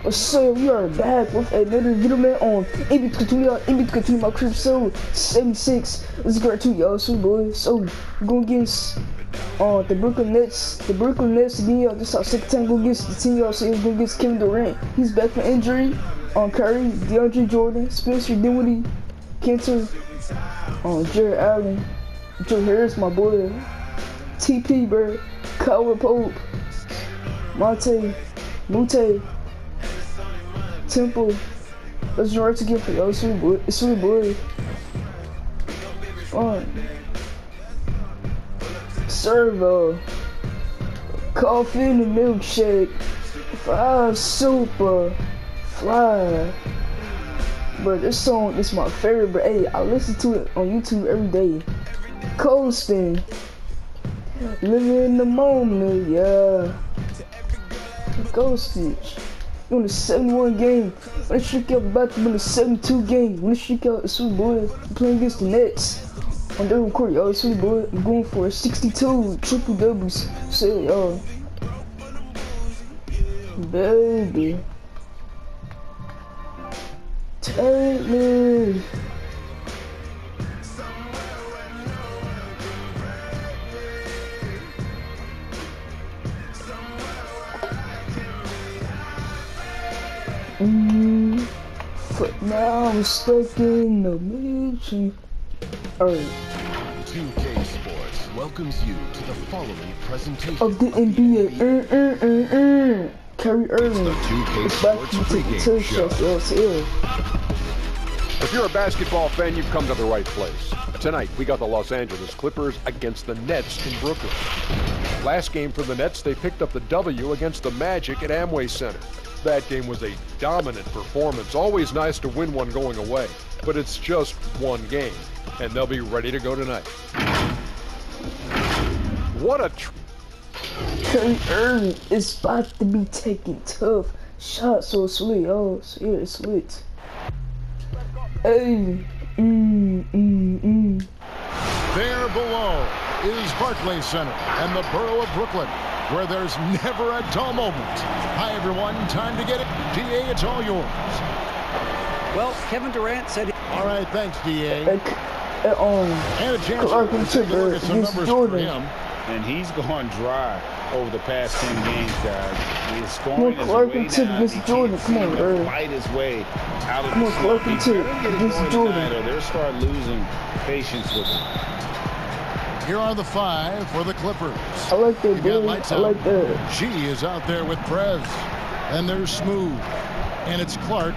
So we are back with another video, man, on in between my crib, so 76. Let's get to y'all, sweet boys. So we're going against the Brooklyn Nets. The Brooklyn Nets again, y'all. This is our second time going against the team, y'all. So we're going against Kevin Durant. He's back from injury. Curry, DeAndre Jordan, Spencer Dinwiddie, Kenter, Jared Allen, Joe Harris, my boy, TP, bro, Kyle Pope, Mute, Temple. Let's run together for y'all. Sweet boy. Fun. Servo. Coffee and a milkshake. 5 super. Fly. Bro, this song is my favorite, bro. Hey, I listen to it on YouTube every day. Cold Spin. Living in the moment, yeah. Ghost Stitch. You on the 71 game. When the streak out about to win the 72 game. When the streak out, sweet boy. I'm playing against the Nets. On their court, y'all, sweet boy. I'm going for a 62 triple doubles. Say, y'all. Baby. Take me. But now I'm stuck in the mission. Alright. 2K Sports welcomes you to the following presentation of the NBA. Kyrie Irving. It's back to take a touchdown. If you're a basketball fan, you've come to the right place. Tonight, we got the Los Angeles Clippers against the Nets in Brooklyn. Last game for the Nets, they picked up the W against the Magic at Amway Center. That game was a dominant performance. Always nice to win one going away, but it's just one game, and they'll be ready to go tonight. What a Kyrie Irving is about to be taking tough shots, so sweet, oh, so yeah, it's lit. Hey, There below is Barclays Center and the borough of Brooklyn, where there's never a dull moment. Hi, everyone. Time to get it. DA, it's all yours. Well, Kevin Durant said... All right, thanks, DA. And a chance to take a look at some numbers for him. And he's gone dry over the past 10 games, guys. He's scoring his Clark way and Tip down. against Jordan. Come on, bro. Fight his way out of Come on, the Clark slump. and He Tip better get it against going Jordan. tonight, or they'll start losing patience with him. Here are the 5 for the Clippers. I like that, You got boy. lights I out. like that. G is out there with Prez. And there's Smooth. And it's Clark.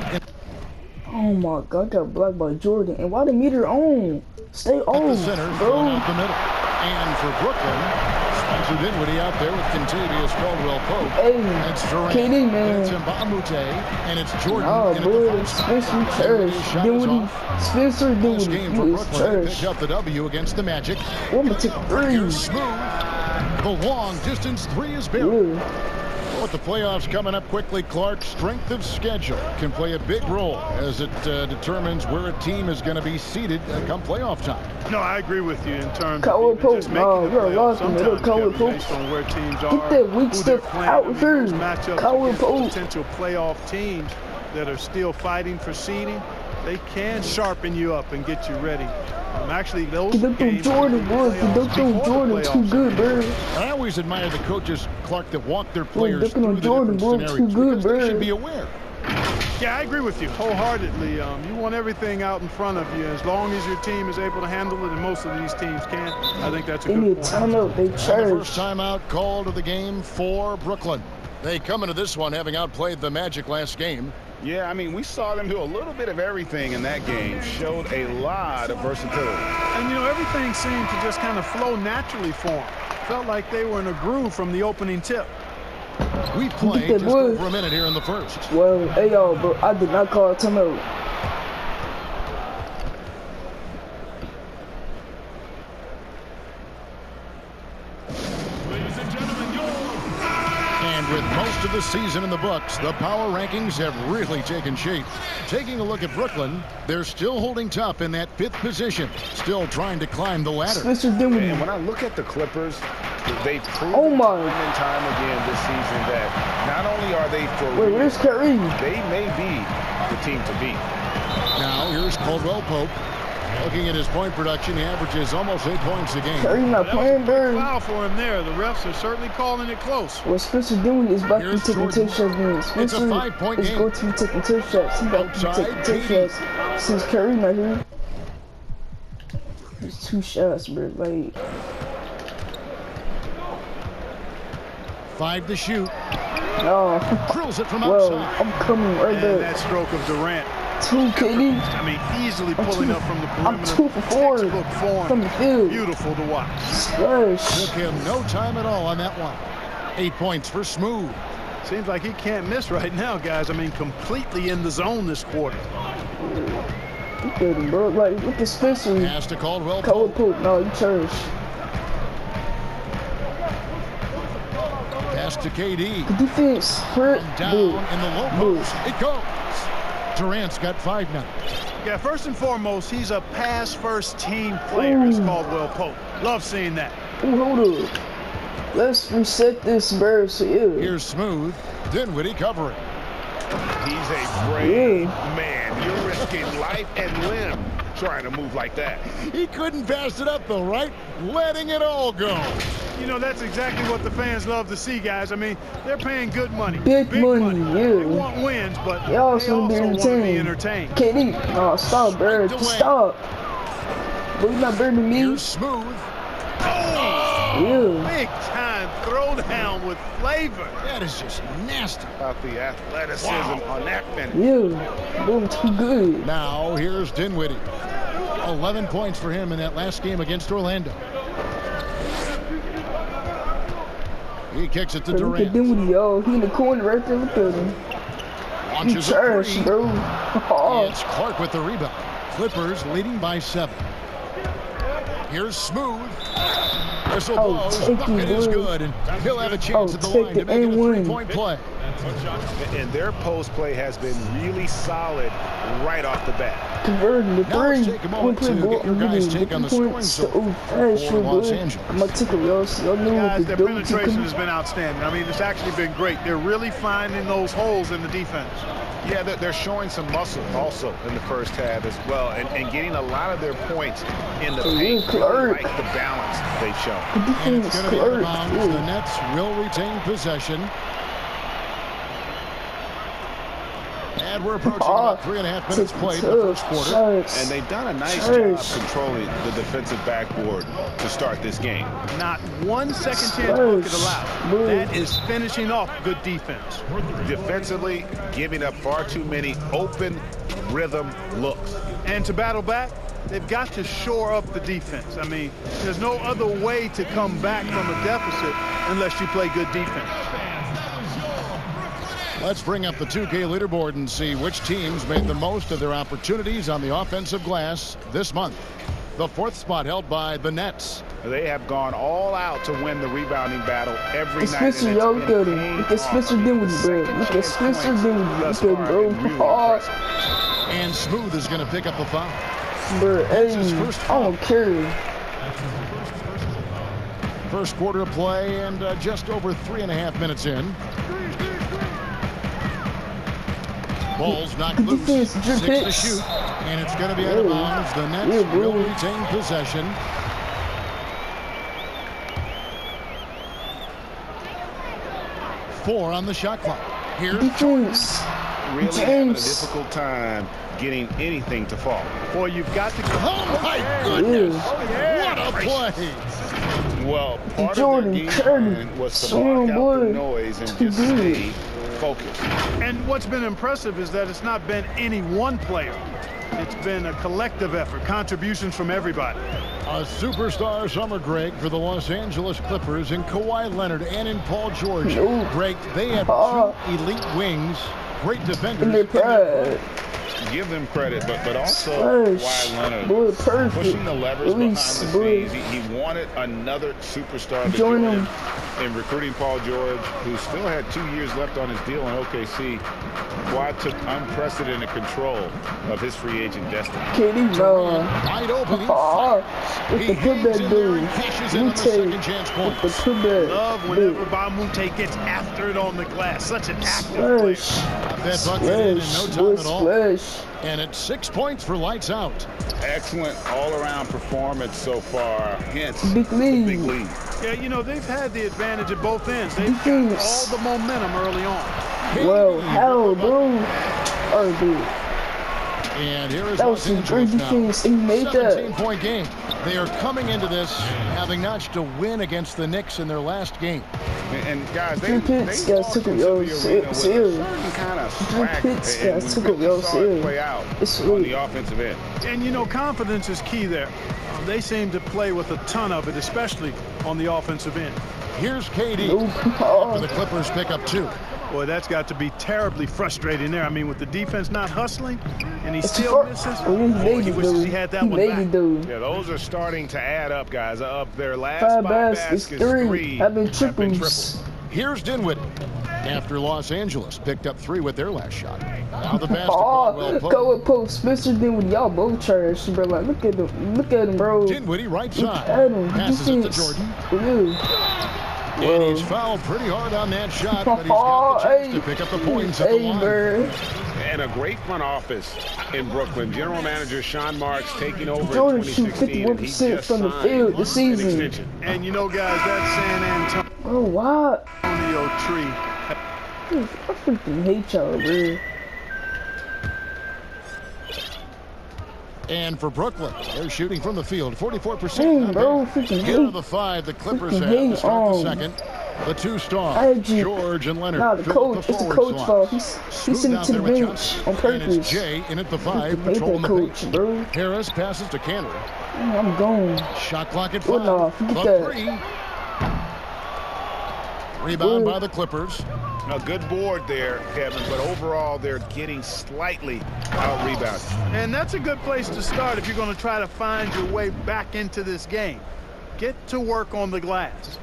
Oh my God, got blocked by Jordan. And why the meter on? Stay At the on, center, bro. going out the middle. And for Brooklyn, Spencer Dinwiddie out there with Contavious Caldwell-Pope. Hey, It's Durant. KD, man. It's Mbamute. And it's Jordan. Oh, in at boy, the 5 spot. Spencer trash. Dinwiddie, Spencer Close Dinwiddie, game for you is Brooklyn. They trash. pick up the W against the Magic. I'm gonna take Here's 3. Smooth. The long distance 3 is buried. Yeah. With the playoffs coming up quickly, Clark's strength of schedule can play a big role as it determines where a team is going to be seated come playoff time. No, I agree with you in terms Kyle of even Pope, just making no, the you're playoffs. lost in the middle, Sometimes, Kyle Kevin, Pope. based on where teams are, Get that weak who they're stuff playing. out I mean, here. those matchups Kyle against Pope. potential playoff teams that are still fighting for seeding, they can sharpen you up and get you ready. Actually, those Get up through games Jordan, boy. Get up through Jordan, too good, bro. I always admire the coaches, Clark, that walk their players ducking through on the Jordan, different boy, scenarios too good, because they bro. should be aware. Yeah, I agree with you wholeheartedly. You want everything out in front of you. As long as your team is able to handle it, and most of these teams can, I think that's a They good need point. timeout. They And the first trash. timeout called of the game for Brooklyn. They come into this one having outplayed the Magic last game. Yeah, I mean, we saw them do a little bit of everything in that game. Showed a lot of versatility. And, you know, everything seemed to just kind of flow naturally for them. Felt like they were in a groove from the opening tip. We played that just boy. over a minute here in the first. Well, hey, y'all, bro. I did not call a timeout. With most of the season in the books, the power rankings have really taken shape. Taking a look at Brooklyn, they're still holding tough in that 5th position, still trying to climb the ladder. And when I look at the Clippers, they've proven time and time again this season that not only are they for real, where's Curry? they may be the team to beat. Now here's Caldwell Pope. Looking at his point production, he averages almost 8 points a game. Curry not playing, bro. Foul for him there. The refs are certainly calling it close. What Spencer doing is about to be Here's taking Jordan. 10 shots again. It's a Spencer 5-point is game. going to be taking 10 shots. He's about to be Outside, taking 10 shots since Curry not here. There's 2 shots, bro. Like, 5 to shoot. no. Drills it from Well, outside. I'm coming right And back. that stroke of Durant. 2 KD. I mean, easily pulling up from the I'm perimeter. 2 for 4 Textbook form. from the field. Beautiful to watch. Splash. Took him no time at all on that one. 8 points for Smooth. Seems like he can't miss right now, guys. I mean, completely in the zone this quarter. Look at him, bro. Like, look at Spencer. Pass to Caldwell Cold Pope. Pope. No, you trash. Pass to KD. The defense hurt. Down in the low post. It goes. Durant's got 5 now. Yeah, first and foremost, he's a pass-first team player, is Caldwell Pope. Love seeing that. Ooh, hold up. Let's reset this, bro. So, yeah. Here's Smooth. Dinwiddie covering. He's a brave man. You're risking life and limb trying to move like that. He couldn't pass it up, though, right? Letting it all go. You know, that's exactly what the fans love to see, guys. I mean, they're paying good money. Big money, yeah. They want wins, but They also want be to be entertained. entertained. KD. No, stop, bro. Just stop. But you're not better than me. Here's Smooth. Yeah. Big time throwdown with flavor. That is just nasty. About the athleticism on that finish. Yeah. Boom, too good. Now here's Dinwiddie. 11 points for him in that last game against Orlando. He kicks it to Bro, look at Durant. Dinwiddie, yo. He in the corner right there. Look at him. You Launches a trash, three. bro. Oh. It's Clark with the rebound. Clippers leading by 7. Here's Smooth. Whistle blows. take Bucket you, is boy. good, and he'll have a chance at the take line the to make it a and win. 3-point play. And their post play has been really solid right off the bat. Converting the Now let's three. take a moment to get your guys' take on the scoring So zone fast, for Los boy. Angeles. I'm gonna take a loss. Y'all know what Guys, to their do. penetration has been outstanding. I mean, it's actually been great. They're really finding those holes in the defense. Yeah, they're showing some muscle also in the first half as well, and getting a lot of their points in the paint. Clark. Like the balance they've shown. The And it's defense, going to be out of Clark. bounds. The Yeah. Nets will retain possession. And we're approaching about 3.5 minutes played in the first quarter. Shots. And they've done a nice Church. job controlling the defensive backboard to start this game. Not one second chance bucket Church. allowed. Boom. That is finishing off good defense. Defensively, giving up far too many open rhythm looks. And to battle back, they've got to shore up the defense. I mean, there's no other way to come back from a deficit unless you play good defense. Let's bring up the 2K leaderboard and see which teams made the most of their opportunities on the offensive glass this month. The 4th spot held by the Nets. They have gone all out to win the rebounding battle every Look at night. Spencer, and yo, it's look been at him. Look at Spencer awesome. Dinwiddie, bro. Second Look at chance Spencer points Dinwiddie. thus Look at him, far bro. have been really Oh, impressive. And Smooth is going to pick up the foul. bro, hey, his first I don't care. First quarter of play and just over 3.5 minutes in. Ball's knocked The loose. defense, 6 to defense. shoot. And it's going to be out of Yeah. bounds. The Nets Yeah, bro. will retain possession. Four on the shot clock. Here's Defense. Really having a James. difficult time getting anything to fall. Boy, you've got to go. Oh my goodness! Yeah. What a play! Well, part Jordan of their game Curry. plan was to Strong block out boy. the noise and Too just good. stay focused. And what's been impressive is that it's not been any one player. It's been a collective effort, contributions from everybody. A superstar summer, Greg, for the Los Angeles Clippers in Kawhi Leonard and in Paul George. No. Greg, they have Oh. 2 elite wings, great defenders. In their pride. give them credit, but also Splash. why Leonard Boy, perfect. pushing the levers Release, behind the boy. scenes. He wanted another superstar to Join join him. him in recruiting Paul George, who still had 2 years left on his deal in OKC. Kawhi took unprecedented control of his free agent destiny. KD, no. Wide open. With the putback dude. With the putback. Love whenever Bamute gets after it on the glass. Such an active player. That bucket in no time at all. Splash. And it's 6 points for lights out. Excellent all-around performance so far. Hence, Big the lead. big lead. Yeah, you know, they've had the advantage at both ends. They've got all the momentum early on. Well, hell, bro. Oh, dude. And here is That was some great defense. He made that. 17-point game. They are coming into this having notched a win against the Knicks in their last game. And guys, they Pitts guys took it real serious. kind of slack Pitts and guys we took it really real saw it serious. play out It's on sweet. the offensive end. And, you know, confidence is key there. They seem to play with a ton of it, especially on the offensive end. Here's KD. Oh, The Clippers pick up 2. Boy, that's got to be terribly frustrating there. I mean, with the defense not hustling, and he still misses. Boy, he wishes he had that one back. Yeah, those are starting to add up, guys. Up their last 5 5 baskets, baskets, 3 have been triples. Here's Dinwiddie. After Los Angeles picked up 3 with their last shot. Now the basketball well posed. Go with post. Spencer Dinwiddie, y'all both trash, bro. Like, look at him, bro. Dinwiddie right Look side. at him. Passes it to Defense. Jordan. Yeah. And he's fouled pretty hard on that shot, but he's got the chance to pick up the points at the line. Bro. And a great front office in Brooklyn. General Manager Sean Marks taking over Jordan in shoot 2016. And he 51% just from the signed field this an season. extension. And, you know, guys, that San Oh, what? Antonio tree. I freaking hate y'all, bro. And for Brooklyn, they're shooting from the field 44%. Dang, bro, freaking Here are hate. the 5 the Clippers Freaking have to hate, start the second. The 2 stars, George and Leonard. Nah, the fill coach. the It's the forward coach slot. fault. He sent it to the bench on And purpose. it's Jay in at the 5, Freaking hate patrolling that the coach, paint. bro. Harris passes to Cantor. I'm gone. Shot clock at Oh, 5. no, forget The that. 3. Rebound by the Clippers. A good board there, Kevin, but overall they're getting slightly out-rebounded. And that's a good place to start if you're going to try to find your way back into this game. Get to work on the glass.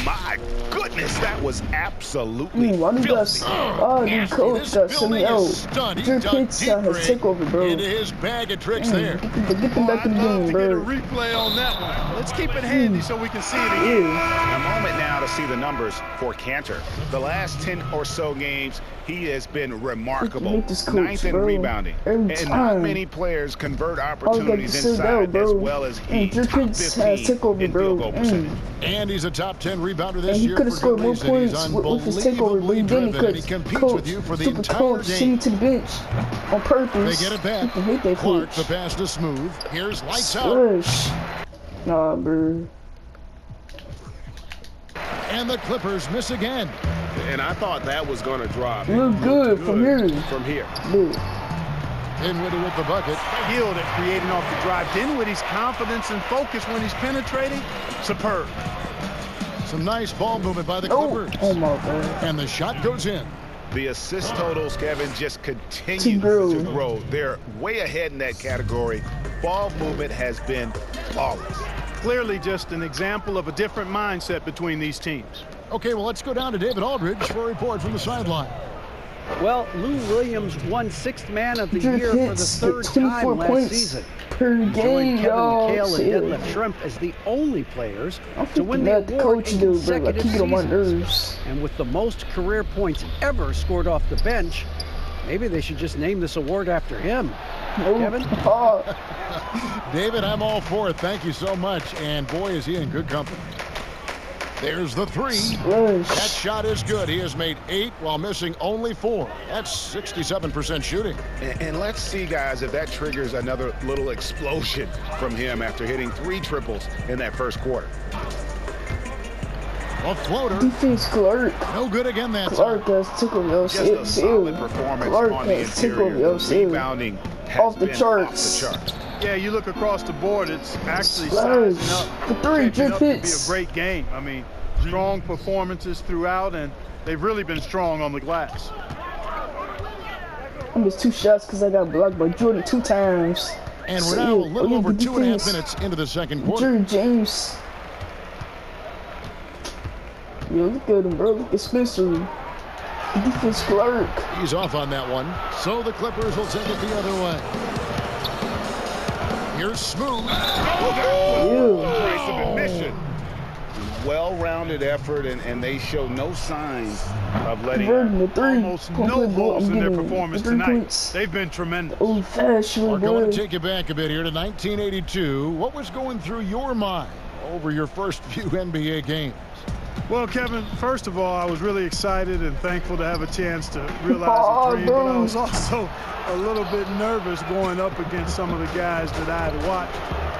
My goodness, that was absolutely Why do you filthy. the coach got sent me out? Drew Pitts got his takeover, bro. Into his bag of tricks there. Get them back in the I'd love game, to get a bro. replay on that one. Let's keep it handy so we can see it again. Yeah. A moment now to see the numbers for Cantor. The last 10 or so games, he has been remarkable. Hate this coach, 9th in bro. rebounding. Every And not time. many players convert All got opportunities to sit inside down, bro. as well as he. Drew Top Pitts has 15 takeover, in bro. field goal percentage. And he's a top 10 rebounder And this he year could have for scored more Grizzlies, and he's points with his takeover, but he unbelievably didn't driven, and he because competes with you for the stupid entire coach sent him game. to the bench on purpose. They get it back. I hate that Clark, coach. the pass to Smooth. Here's lights out. Splash. Nah, bro. And the Clippers miss again. And I thought that was going to drop. You look good from here. From here. Dude. Dinwiddie with the bucket. Healed it, creating off the drive. Dinwiddie's confidence and focus when he's penetrating, superb. Some nice ball movement by the Oh, Clippers. oh my God. And the shot goes in. The assist totals, Kevin, just To continue grow. to grow. They're way ahead in that category. Ball movement has been flawless. Clearly just an example of a different mindset between these teams. Okay, well, let's go down to David Aldridge for a report from the sideline. Well, Lou Williams won 6th Man of the Drew Year for the Pitts 3rd at time 24 last points season. per Joined game, Kevin y'all. McHale and Shit. Detlef Shrimp as the only players I'm to win freaking the mad the award coach in do, bro. Like, consecutive he get on my seasons. nerves. And with the most career points ever scored off the bench, maybe they should just name this award after him. Oh, Kevin? oh, David, I'm all for it. Thank you so much. And boy, is he in good company. There's the 3. That splash. shot is good. He has made 8 while missing only 4. That's 67% shooting. And let's see, guys, if that triggers another little explosion from him after hitting 3 triples in that first quarter. A floater. Defense Clark. No good again that Clark time. has took over your Just a solid performance Clark on the has took over interior. your The rebounding has Off the been charts. Off the charts. Yeah, you look across the board, it's actually Splash. sizing up, The 3, shaping Drew up to be a Pitts. great game. I mean, strong performances throughout, and they've really been strong on the glass. missed 2 shots because I got blocked by Jordan 2 times. And we're So, now a yeah, little over good 2.5 defense. minutes into the second quarter. Jerry James. Yo, look at him, bro. Look at Spencer. The defense Clark. He's off on that one. So the Clippers will take it the other way. Here's Smooth. Price of admission. Well-rounded effort, and they show no signs of letting Converting the 3. Almost no holes in their performance tonight. They've been tremendous. Old fashioned, We're going boy. to take you back a bit here to 1982. What was going through your mind over your first few NBA games? Well, Kevin, first of all, I was really excited and thankful to have a chance to realize a dream, but I was also a little bit nervous going up against some of the guys that I had watched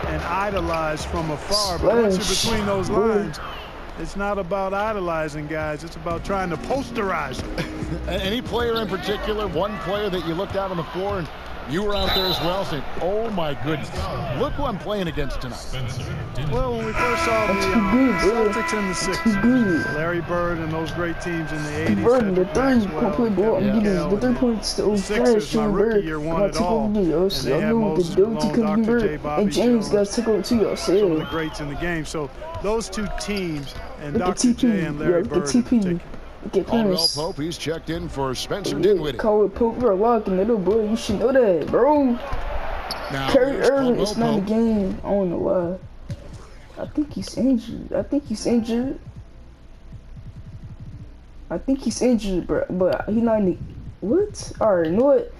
and idolized from afar. But once you're between those lines, it's not about idolizing guys. It's about trying to posterize them. Any player in particular, one player that you looked out on the floor and you were out there as well saying, oh my goodness, look who I'm playing against tonight. Well, when we first saw the Celtics and the Sixers, Larry Bird and those great teams in the 80s. Converting the 3. Complete ball. I'm getting the 3 points to old Sixers, my fashioned, rookie year, won it all. I know what the dude to come here. And James got to take over too, y'all said. Some of the greats in the game. So those 2 teams and Look at Dr. J TP. and Larry Bird. TP. Get Caldwell Prince. Pope, he's checked in for Spencer Dinwiddie. Caldwell Pope, you're locking it up, boy. You should know that, bro. Now, Kyrie here's Irving, Caldwell it's not a Pope. game. I don't know why. I think he's injured. I think he's injured, bro. But he not in the... What? Alright, you know what?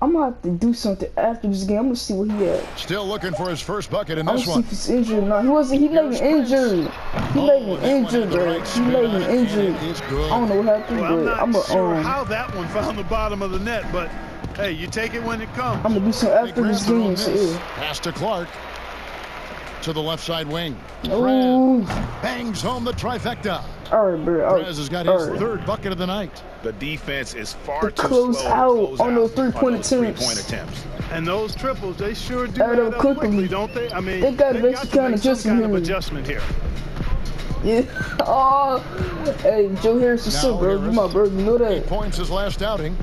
I'm gonna have to do something after this game. I'm gonna see what he at. Still looking for his first bucket in I'm this gonna see one. if he's injured or not. He wasn't. He not even injured. He not even injured, bro. He not even injured. I don't know what happened, Well, but I'm not sure how that one found the bottom of the net, but hey, you take it when it comes. I'm gonna do something after this game. So, yeah. Pass to Clark. To the left side wing. Oh. Bangs home the trifecta. All right, bro. Perez has got his 3rd bucket of the night. The defense is far too close slow out to close on those out three-point on those attempts. three-point attempts. And those triples, they sure do Add add up up quickly. quickly, don't they? I mean, They gotta make got some to kind make of some kind of adjustment adjustment here. Yeah. Oh. Hey, Joe Harris is so, bro. You my bro. You know 8 that. points his last outing.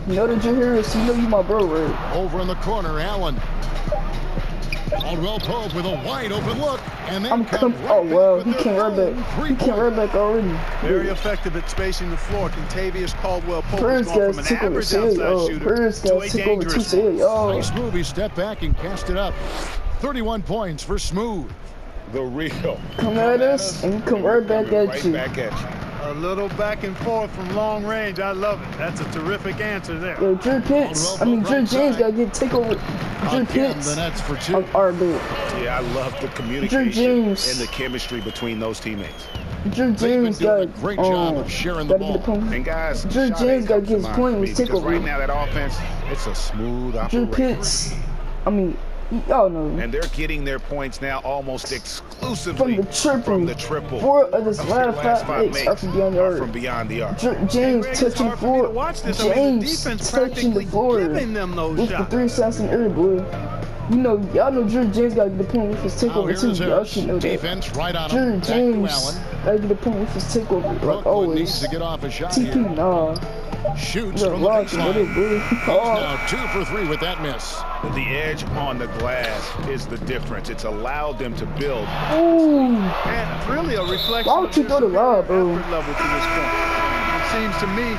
You know that Joe Harris. You know you my bro, right? Over in the corner, Allen. Caldwell Pope with a wide open look. And then I'm coming. Oh, well. He can't run back. He can't run back already. Very effective at spacing the floor. Contavious Caldwell Pope Perez has gone from guys an took over average too. outside Oh, shooter Perez to a guys took over too. dangerous So, one. oh. Nice move. He stepped back and cast it up. 31 points for Smooth. The real. Come at us and we come right back at you. Back at you. A little back and forth from long range. I love it. That's a terrific answer there. Yo, Drew Pitts. I mean, Drew James gotta get take over. Drew Again, Pitts. the Nets for 2. Our bit. Yeah, I love the communication James. and the chemistry between those teammates. Drew They've been James doing a got great job of sharing the gotta get a ball. point. And guys, Drew shot James ain't gotta come get his to mind point for with me because takeover. right now that offense, it's a smooth Drew operation. Pitts. I mean, y'all know. And they're getting their points now almost exclusively From the triple. 4 4 of his of last their 5 makes are from beyond the are arc. from beyond the arc. James Greg, it's touching the hard for me to floor. watch this. I mean, the James defense touching the practically floor giving them those with the shots. 3 shots in the air, boy. You know, y'all know Drew James got to get the point with his Now takeover here too. is Y'all Harris. should know that. Defense right on Drew him. Back to James Allen. got to get the point with his takeover, like Brooklyn needs always. to get off a shot TP, here. nah. Shoots You're from the locking it baseline. up, boy. He's Oh. now 2 for 3 with that miss. The edge on the glass is the difference. It's allowed them to build. Ooh. And really a reflection Why don't you of throw their the lob, bro? effort level to this point. It seems to me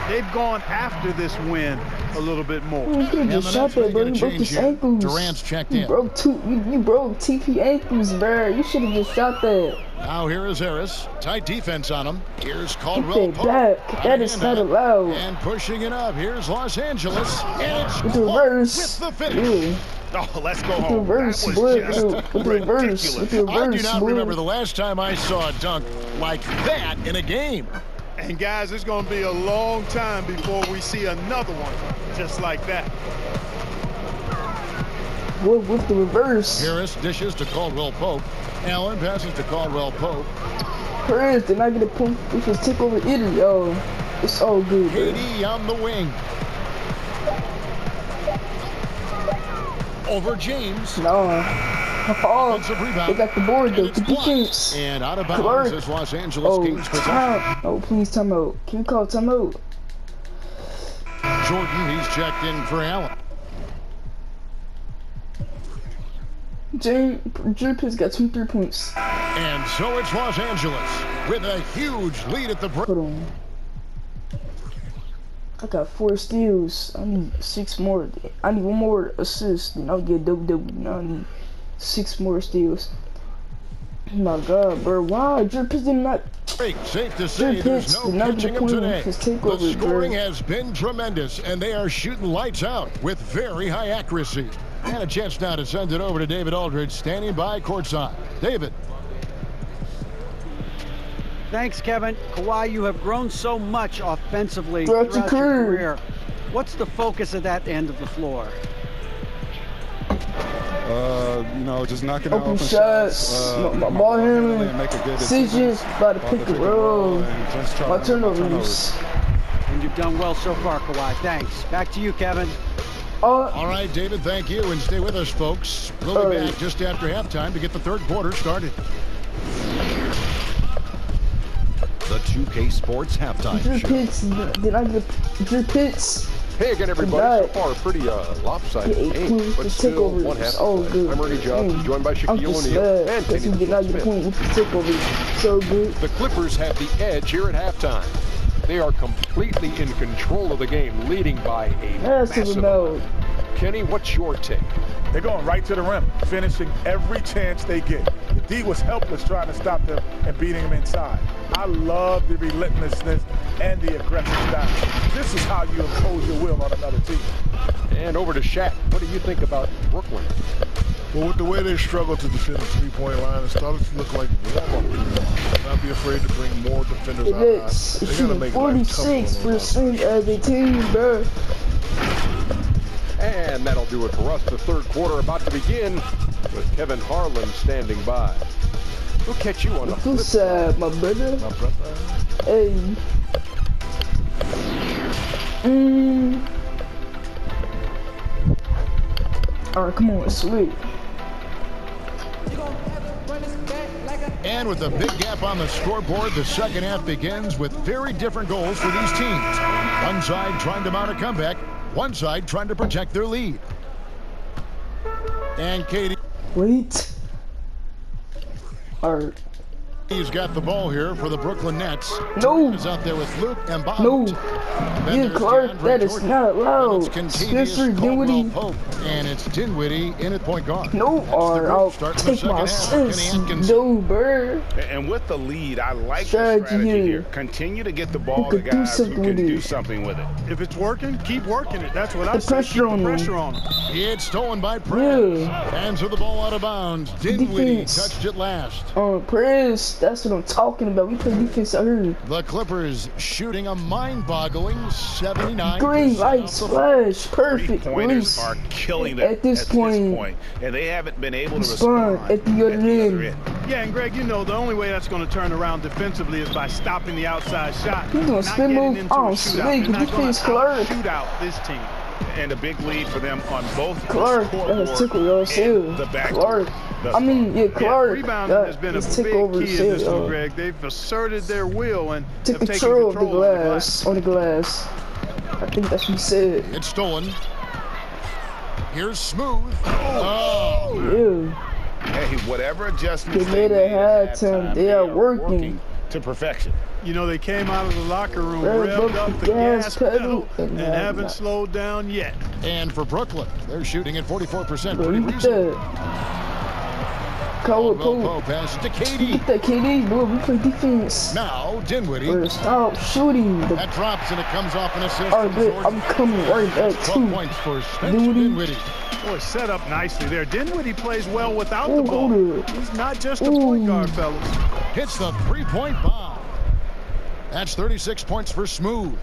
they've gone after this win a little bit more. You could And just the shot Nets that, may bro. get a You broke change his here. ankles. Durant's checked You in. broke you broke TP ankles, bro. You should have just shot that. Now here is Harris. Tight defense on him. Here's Get Caldwell that Pope. back. That is not allowed. And pushing it up. Here's Los Angeles. And it's With the reverse. with the finish. Yeah. Oh, let's go With the home. reverse, That boy. was just With the reverse. ridiculous. With the reverse, I do not boy. remember the last time I saw a dunk like that in a game. And guys, it's going to be a long time before we see another one just like that. Boy, with the reverse. Harris dishes to Caldwell Pope. Allen passes to Caldwell Pope. Perez did not get a point. We just took over Italy, yo. It's all good, bro. KD on the wing. Over James. Nah. Oh, Offensive rebound. they got the board though. And it's The blocked. defense. And out of bounds Clark. is Los Angeles Oh, Kings possession. time. Oh, please time out. Can you call time out? Jordan, he's checked in for Allen. Pitt's got 23 points. And so it's Los Angeles with a huge lead at the break. Hold on. I got 4 steals. I need 6 more. I need 1 more assist, then I'll get double. Now I need 6 more steals. Oh my God, bro. Wow, Drew Pitts did not. Safe to say there's no pitching him today. The scoring has been tremendous, and they are shooting lights out with very high accuracy. And a chance now to send it over to David Aldridge, standing by courtside. David. Thanks, Kevin. Kawhi, you have grown so much offensively throughout your career. What's the focus of that end of the floor? You know, just knocking out open shots, my ball handling, decisions, by the pick and roll, my turnovers. And you've done well so far, Kawhi. Thanks. Back to you, Kevin. All right, David, thank you. And stay with us, folks. We'll be back just after halftime to get the third quarter started. The 2K Sports halftime show. Did I get Drew Pitts? Hey again, everybody. So far, a pretty lopsided game, but still one half. Good. I'm Ernie Johnson, joined by Shaquille O'Neal and Kenny did not get a point with the takeover. So good. The Clippers have the edge here at halftime. They are completely in control of the game, leading by a massive amount. Kenny, what's your take? They're going right to the rim, finishing every chance they get. The D was helpless trying to stop them and beating them inside. I love the relentlessness and the aggressive style. This is how you impose your will on another team. And over to Shaq. What do you think about Brooklyn? Well, with the way they struggle to defend the three-point line, it started to look like warm-up. Not be afraid to bring more defenders out. It's shooting 46% as a team, bro. And that'll do it for us. The third quarter about to begin with Kevin Harlan standing by. We'll catch you on the flip side, my brother. Hey. All right, come on, sweet. And with a big gap on the scoreboard, the second half begins with very different goals for these teams. One side trying to mount a comeback, one side trying to protect their lead. And Katie. Wait. All right. He's got the ball here for the Brooklyn Nets. No. Is out there with Luke and Bob. No. Yeah, Clark, that is not allowed. Spencer Dinwiddie. And it's Dinwiddie in at point guard. No, or I'll take my sense. No, bro. And with the lead, I like the strategy here. Continue to get the ball to guys who can do something with it. If it's working, keep working it. That's what I say. Pressure on them. It's stolen by Perez. Hands with the ball out of bounds. Dinwiddie touched it last. Perez. That's what I'm talking about. We play defense out here. The Clippers shooting a mind-boggling 79%. Green lights, flash, perfect. Pointers are killing them at this point, and they haven't been able to respond at the other end. Yeah, and Greg, you know the only way that's going to turn around defensively is by stopping the outside shot. He's going to spin move. Oh, sweet. Defense, Clark. Shoot out this team. And a big lead for them on both Clark, that's tickle y'all too. Clark. I mean, yeah, Clark. Rebounding has been a big key in this one, Greg. They've asserted their will and took control of the glass. On the glass. I think that's what he said. It's stolen. Here's Smooth. Oh. Yeah. Hey, whatever adjustments they made at halftime, they are working to perfection. You know, they came out of the locker room, revved up the gas pedal, and haven't slowed down yet. And for Brooklyn, they're shooting at 44%. Pretty recent. Cole. Pass to KD. Get that KD, boy. We play defense. Now, Dinwiddie. Stop shooting. That drops and it comes off an assist. All right, I'm coming right back too. 12 points for Spencer Dinwiddie. Boy, set up nicely there. Dinwiddie plays well without the ball. He's not just a point guard, fellas. Hits the three-point bomb. That's 36 points for Smooth.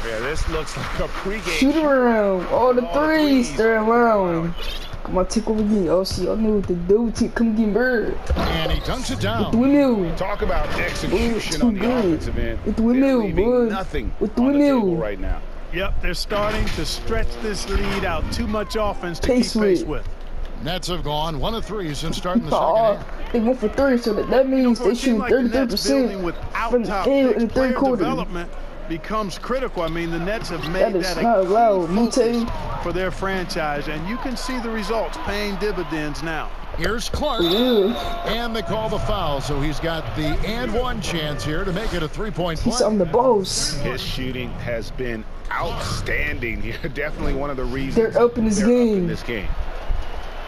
Yeah, this looks like a pregame. Shoot around. All the threes, they're around. Come on, take over me. Oh, see, I know what to do. Come get bird. And he dunks it down. With the windmill. Talk about execution on the offensive end. With the windmill, boy. Nothing with the on windmill the table right now. Yep, they're starting to stretch this lead out. Too much offense to keep pace with. Nets have gone 1 of 3 since starting the second half. They went for 3, so that means they shoot 33% from the field in the third quarter. becomes critical. I mean, the Nets have made that not allowed. a focus for their franchise, and you can see the results paying dividends now. Here's Clark, and they call the foul, so he's got the and one chance here to make it a three-point play. He's on the boss. His shooting has been outstanding here. Definitely one of the reasons they're up in this game.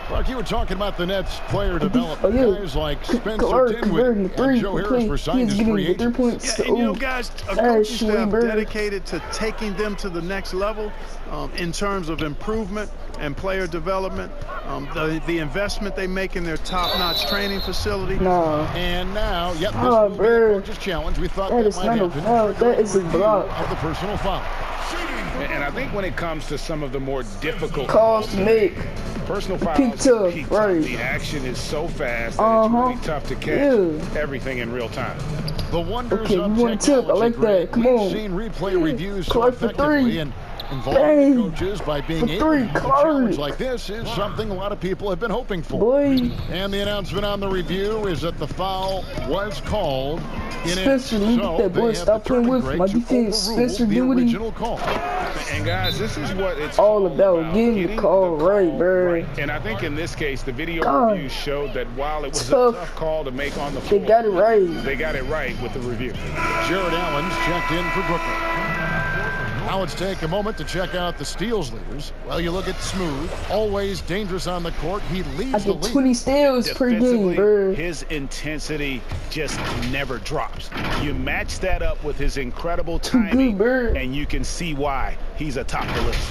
Clark, you were talking about the Nets player development. Guys like Spencer Dinwiddie and Joe Harris were signed as free agents. Yeah, and, you know, guys, a coaching staff dedicated to taking them to the next level in terms of improvement and player development, the investment they make in their top-notch training facility. And now, this will be a coach's challenge. We thought that might happen. That is a block. Of the personal foul. And I think when it comes to some of the more difficult personal fouls, the action is so fast that it's really tough to catch everything in real time. The wonders of technology. I like that. Come on. We've seen replay reviews so effectively and involving coaches by being able to use a challenge like this is something a lot of people have been hoping for. And the announcement on the review is that the foul was called in it. Spencer, look at that boy. Stop playing with my defense. Spencer, do what he... And guys, this is what it's all about, getting the call right, bro. And I think in this case, the video review showed that while it was a tough call to make on the floor, they got it right. They got it right with the review. Jared Allen's checked in for Brooklyn. Now let's take a moment to check out the steals leaders. Well, you look at Smooth, always dangerous on the court. He leads the league. 20 steals per game, bro. His intensity just never drops. You match that up with his incredible timing, and you can see why he's atop the list.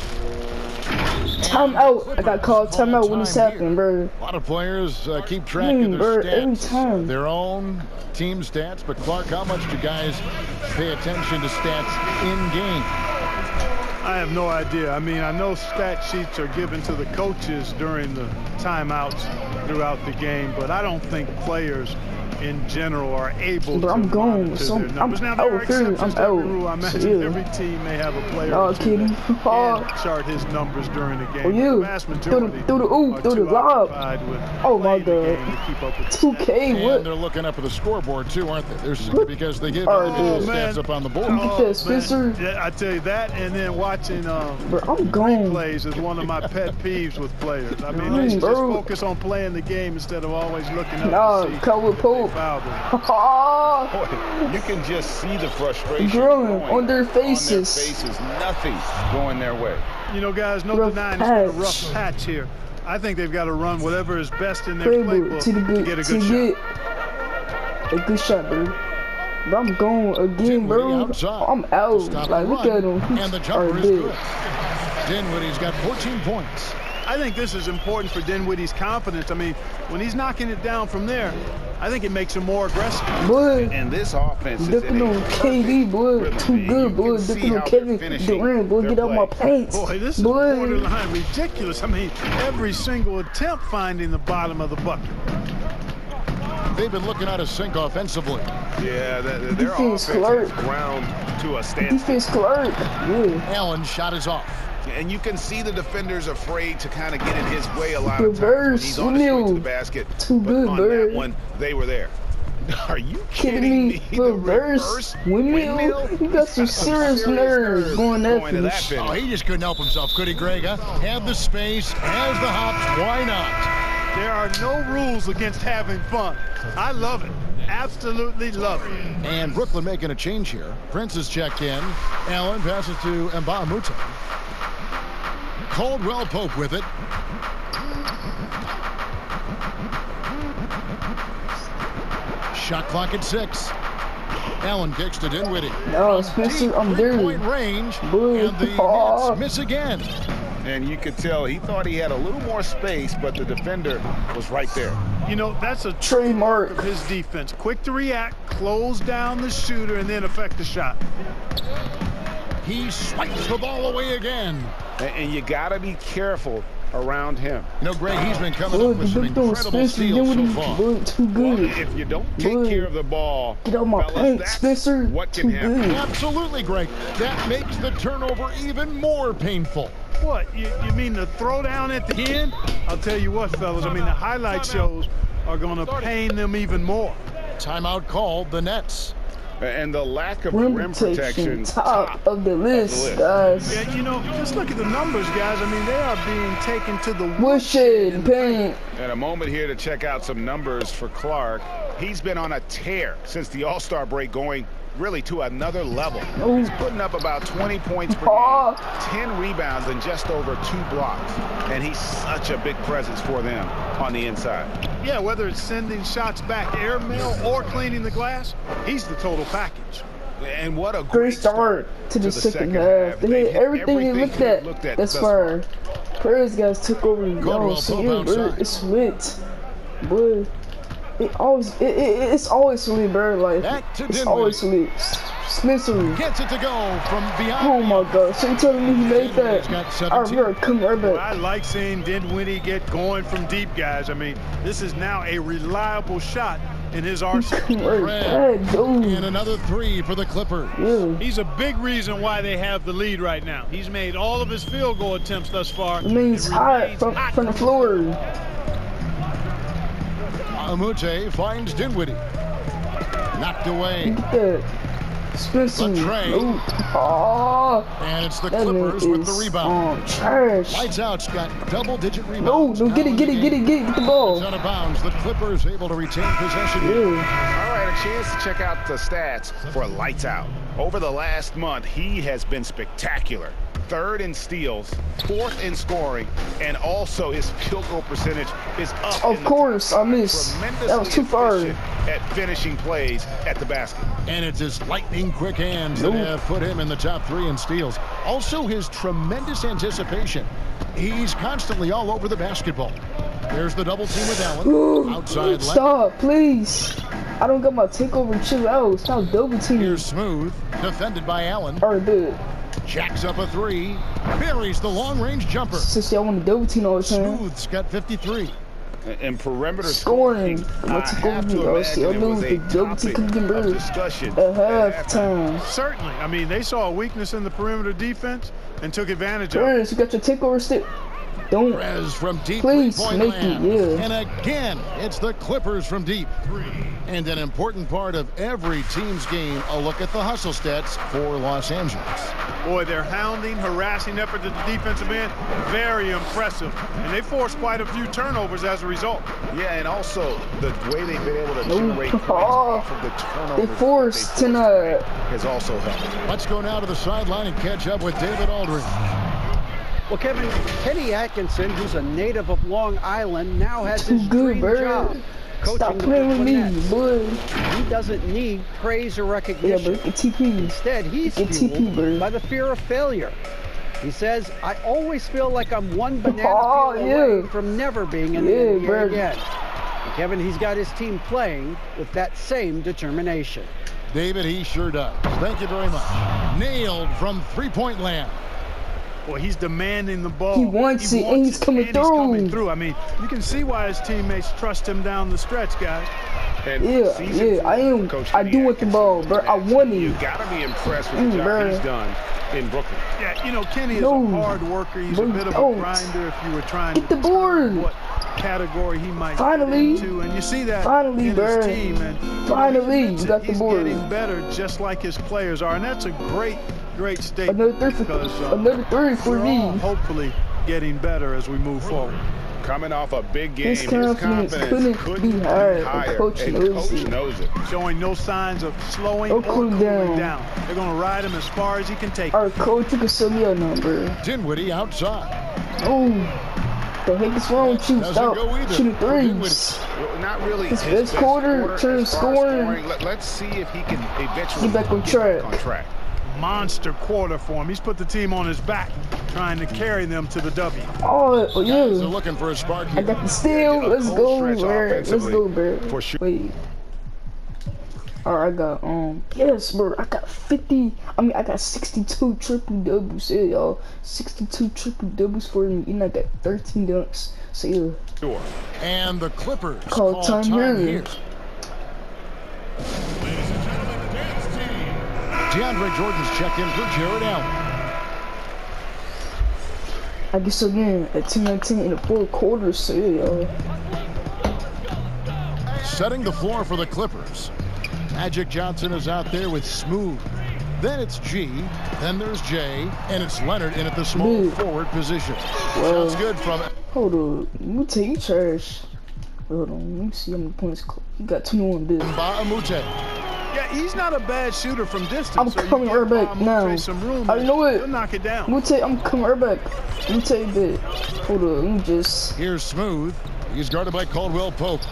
Timeout. I got called timeout when this happened, bro. A lot of players keep track of their stats, their own team stats. But Clark, how much do guys pay attention to stats in game? I have no idea. I mean, I know stat sheets are given to the coaches during the timeouts throughout the game, but I don't think players in general are able to monitor their numbers. Now, there are exceptions to every rule. I imagine every team may have a player who can chart his numbers during the game. The vast majority are too occupied with playing the game to keep up with the 2K, what? And they're looking up at the scoreboard, too, aren't they? Because they give stats up on the board. Yeah, I tell you that, and then watching replays is one of my pet peeves with players. I mean, they should just focus on playing the game instead of always looking up to see. Boy, you can just see the frustration on their faces. Nothing going their way. You know, guys, no denying it's been a rough patch here. I think they've got to run whatever is best in their playbook to get a good shot. A good shot, bro. But I'm going again, bro. I'm out. Like, look at him. And the jumper is good. Dinwiddie's got 14 points. I think this is important for Dinwiddie's confidence. I mean, when he's knocking it down from there, I think it makes him more aggressive. Boy, and this offense is dipping on KD, boy. Too good, boy. Dipping on Kevin Durant, boy. Get out my pants. Boy, this is borderline ridiculous. I mean, every single attempt finding the bottom of the bucket. They've been looking out of sync offensively. Yeah, their offense is ground to a standstill. Defense clerk. Yeah. Allen's shot is off. And you can see the defenders afraid to kind of get in his way a lot of times. He's on his way to the basket. But on that one, they were there. Are you kidding me? The reverse windmill? You got some serious nerves going after this. Oh, he just couldn't help himself, could he, Greg? Had the space, has the hops, why not? There are no rules against having fun. I love it. Absolutely love it. And Brooklyn making a change here. Prince is checked in. Allen passes to Mbah Moute. Caldwell Pope with it. Shot clock at 6. Allen kicks to Dinwiddie. No, Spencer, I'm dirty. Point range, and the Nets miss again. And you could tell he thought he had a little more space, but the defender was right there. You know, that's a trademark of his defense. Quick to react, close down the shooter, and then affect the shot. He swipes the ball away again. And you got to be careful around him. You know, Greg, he's been coming up with some incredible steals so far. Too good. Well, if you don't take care of the ball, get out my pants, Spencer. What can happen? Absolutely, Greg. That makes the turnover even more painful. What? You mean the throwdown at the end? I'll tell you what, fellas. I mean, the highlight shows are going to pain them even more. Timeout called, the Nets. And the lack of rim protection, top of the list, guys. Yeah, you know, just look at the numbers, guys. I mean, they are being taken to the woodshed paint. And a moment here to check out some numbers for Clark. He's been on a tear since the All-Star break, going really to another level. Ooh. He's putting up about 20 points per game, 10 rebounds, and just over 2 blocks. And he's such a big presence for them on the inside. Yeah, whether it's sending shots back airmail or cleaning the glass, he's the total package. And what a great start to the second half. They hit everything they looked at. That's far. Prairies guys took over. Yo, so yeah, it's lit. Boy, it's always lit, bro. Like, it's always lit. Spencer gets it to go from beyond. Oh my God! So you telling me he made that? I remember coming right back. Well, I like seeing Dinwiddie get going from deep, guys. I mean, this is now a reliable shot in his arsenal. And another 3 for the Clippers. Yeah. He's a big reason why they have the lead right now. He's made all of his field goal attempts thus far. It means hot from the floor. Amute finds Dinwiddie. Knocked away. Look at that. Spencer. And it's the Clippers with the rebound. Trash. Lights out's got double-digit rebounds. No, get the ball. It's out of bounds. The Clippers able to retain possession. Yeah. All right, a chance to check out the stats for Lights Out. Over the last month, he has been spectacular. 3rd in steals, 4th in scoring, and also his field goal percentage is up. Of course, I missed. That was too far. At finishing plays at the basket. And it's his lightning quick hands that have put him in the top 3 in steals. Also his tremendous anticipation. He's constantly all over the basketball. There's the double team with Allen. Outside stop, please. I don't got my takeover. Chill out. Stop double team. Here's Smooth, defended by Allen. Alright, good. Jacks up a 3, buries the long-range jumper. Since y'all want to double team all the time. Smooth's got 53. And perimeter scoring. I have to imagine it was a topic of discussion at halftime. Certainly. I mean, they saw a weakness in the perimeter defense and took advantage of it. You got your takeover stick. Don't. Perez from deep. Please make it, yeah. And again, it's the Clippers from deep. And an important part of every team's game, a look at the hustle stats for Los Angeles. Boy, their hounding, harassing effort at the defensive end, very impressive. And they forced quite a few turnovers as a result. Yeah, and also the way they've been able to generate points off of the turnovers. They forced tonight. Has also helped. Let's go now to the sideline and catch up with David Aldridge. Well, Kevin, Kenny Atkinson, who's a native of Long Island, now has his dream job. Stop playing with me, boy. He doesn't need praise or recognition. Yeah, but TP. Instead, he's fueled by the fear of failure. He says, I always feel like I'm one banana peel away from never being in the NBA again. And Kevin, he's got his team playing with that same determination. David, he sure does. Thank you very much. Nailed from three-point land. Well, he's demanding the ball. He wants it, and he's coming through. I mean, you can see why his teammates trust him down the stretch, guys. And I am. I do want the ball, bro. I want it. You gotta be impressed with the job he's done in Brooklyn. Yeah, you know, Kenny is a hard worker. He's a bit of a grinder. If you were trying to get the board, what category he might finally fit into, and you see that finally, in his team. And finally, you got the board. He's getting better, just like his players are, and that's a great statement. Another three for me. Hopefully, getting better as we move forward. Coming off a big game, his confidence couldn't be higher. Coach knows it. Showing no signs of slowing or cooling down. They're going to ride him as far as he can take. All right, coach, you can sell me a number. Dinwiddie outside. Oh, the heck is wrong with you? Stop shooting threes. Not really. His best quarter, turn scoring. Let's see if he can eventually get back on track. Monster quarter for him. He's put the team on his back, trying to carry them to the W. Oh, yeah. Guys are looking for a spark here. I got the steal. Let's go, bro. Let's go, bro. Wait. Alright, I got, yes, bro. I got 50. I mean, I got 62 triple doubles. Yeah, y'all. 62 triple doubles for me. And I got 13 dunks. So, yeah. Sure. And the Clippers call time here. DeAndre Jordan's checked in for Jared Allen. I guess again at 2:19 in the fourth quarter, so yeah, y'all. Setting the floor for the Clippers. Magic Johnson is out there with Smooth. Then it's G, then there's J, and it's Leonard in at the small forward position. Sounds good from it. Hold on, Mute, you trash. Hold on, let me see how many points. He got 21 this. Yeah, he's not a bad shooter from distance. I'm coming right back now. Some room, I know it. He'll knock it down. Mute, I'm coming right back. Mute, bit. Hold on, let me just. Here's Smooth. He's guarded by Caldwell Pope.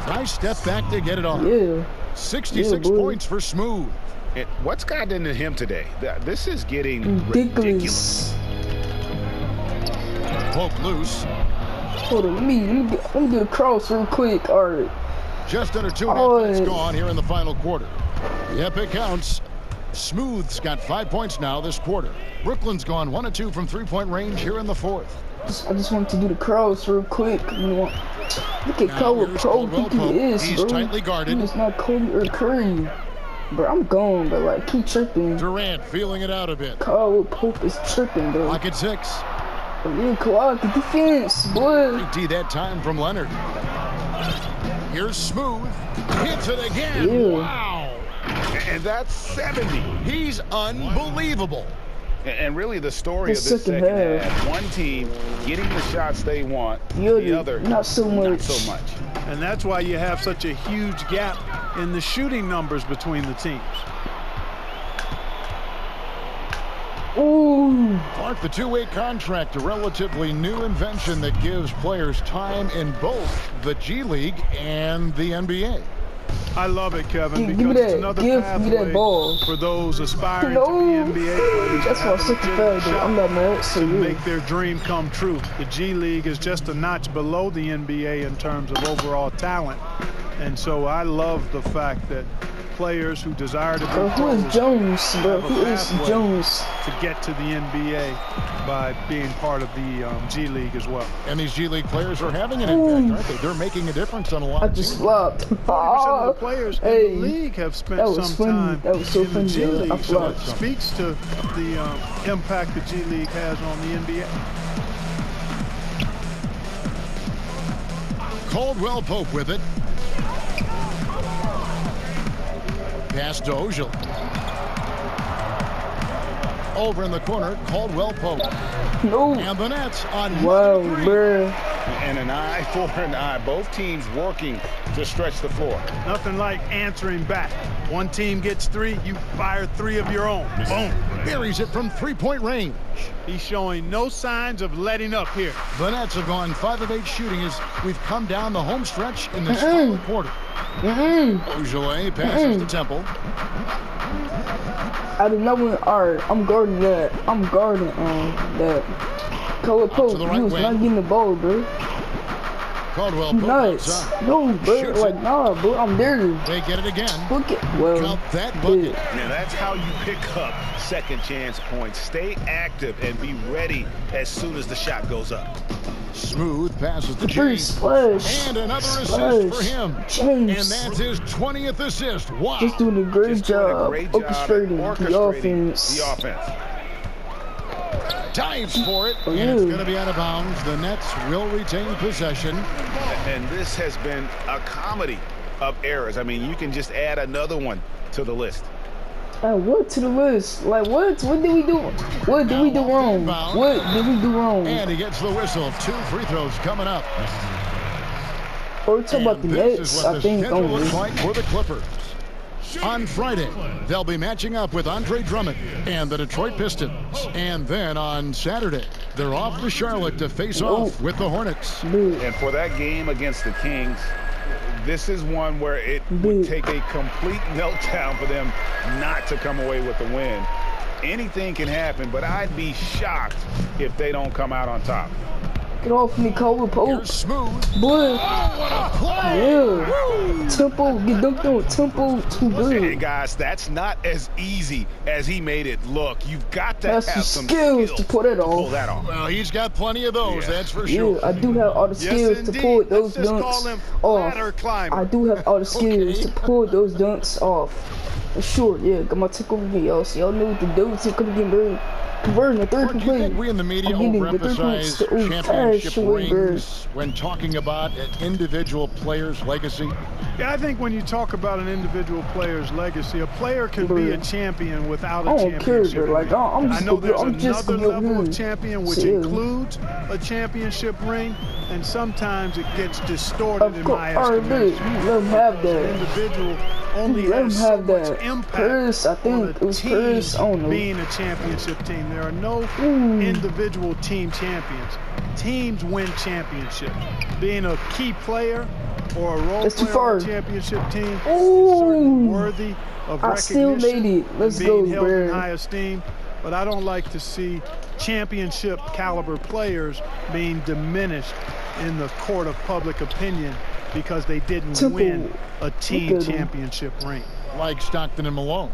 Nice step back to get it off. Yeah. 66 points for Smooth. And what's gotten into him today? This is getting ridiculous. Pope loose. Hold on, let me do a cross real quick. All right. Just under 2.5 minutes gone here in the final quarter. Yep, it counts. Smooth's got 5 points now this quarter. Brooklyn's gone 1 of 2 from three-point range here in the fourth. I just want to do the cross real quick. Look at Caldwell Pope. He is, He's bro. tightly guarded. He's not Kobe or Curry. Bro, I'm gone, but like, keep tripping. Durant feeling it out a bit. Caldwell Pope is tripping, bro. Lock at 6. Yeah, Kawhi, the defense, boy. D that time from Leonard. Here's Smooth. Hits it again. Yeah. Wow. And that's 70. He's unbelievable. And really the story of this second half, one team getting the shots they want, the other not so much. And that's why you have such a huge gap in the shooting numbers between the teams. Ooh. Clark, the two-way contract, a relatively new invention that gives players time in both the G League and the NBA. I love it, Kevin, because it's another pathway for those aspiring to be NBA players. That's why I'm such a fan, dude. I'm not mad. To make their dream come true. The G League is just a notch below the NBA in terms of overall talent. And so I love the fact that players who desire to be who is Jones, bro? Who is Jones? To get to the NBA by being part of the G League as well. And these G League players are having an impact, aren't they? They're making a difference on a lot. I just flopped. 40% of the players in the league have spent some time in the G League, so it speaks to the impact the G League has on the NBA. Caldwell Pope with it. Pass to Ojal. Over in the corner, Caldwell Pope. No. And the Nets on bro. And an eye for an eye. Both teams working to stretch the floor. Nothing like answering back. One team gets 3, you fire 3 of your own. Boom. Buries it from three-point range. He's showing no signs of letting up here. The Nets have gone 5 of 8 shooting as we've come down the home stretch in this final quarter. Ojale passes to Temple. I did not want. Alright, I'm guarding that. I'm guarding that. Caldwell Pope, he was not getting the ball, bro. Caldwell Pope. Nuts. No, bro. Like, nah, bro. I'm there. They get it again. Book it. Well, count that bucket. Now that's how you pick up second chance points. Stay active and be ready as soon as the shot goes up. Smooth passes to James. Splash. And another assist for him. James. And that's his 20th assist. Wow. Just doing a great job orchestrating the offense. Dives for it, and it's going to be out of bounds. The Nets will retain possession. And this has been a comedy of errors. I mean, you can just add another one to the list. What to the list? Like, what? What did we do? What did we do wrong? What did we do wrong? And he gets the whistle. 2 free throws coming up. We're talking about the Nets, I think. This is what the schedule looks like for the Clippers. On Friday, they'll be matching up with Andre Drummond and the Detroit Pistons. And then on Saturday, they're off to Charlotte to face off with the Hornets. And for that game against the Kings, this is one where it would take a complete meltdown for them not to come away with the win. Anything can happen, but I'd be shocked if they don't come out on top. Get off me, Caldwell Pope. Smooth. Boy. Oh, what a play. Yeah. Tempo, get dunked on. Tempo, too good. And guys, that's not as easy as he made it look. You've got to have some skills to pull that off. Well, he's got plenty of those, that's for sure. Yeah, I do have all the skills to pull those dunks off. I do have all the skills to pull those dunks off. For sure, yeah. Got my tick over me, y'all. So y'all know what to do. Tick over me, bro. converting a third Or do you think we in the media overemphasize championship rings when talking about an individual player's legacy? Yeah, I think when you talk about an individual player's legacy, a player can be a champion without a championship. Like, I know there's another level of champion which includes a championship ring, and sometimes it gets distorted in my estimation. Let him have that. An individual only has so much impact on a team being a championship team. There are no individual team champions. Teams win championships. Being a key player or a role player on a championship team is certainly worthy of recognition and being held in high esteem. But I don't like to see championship caliber players being diminished in the court of public opinion because they didn't win a team championship ring. Like Stockton and Malone.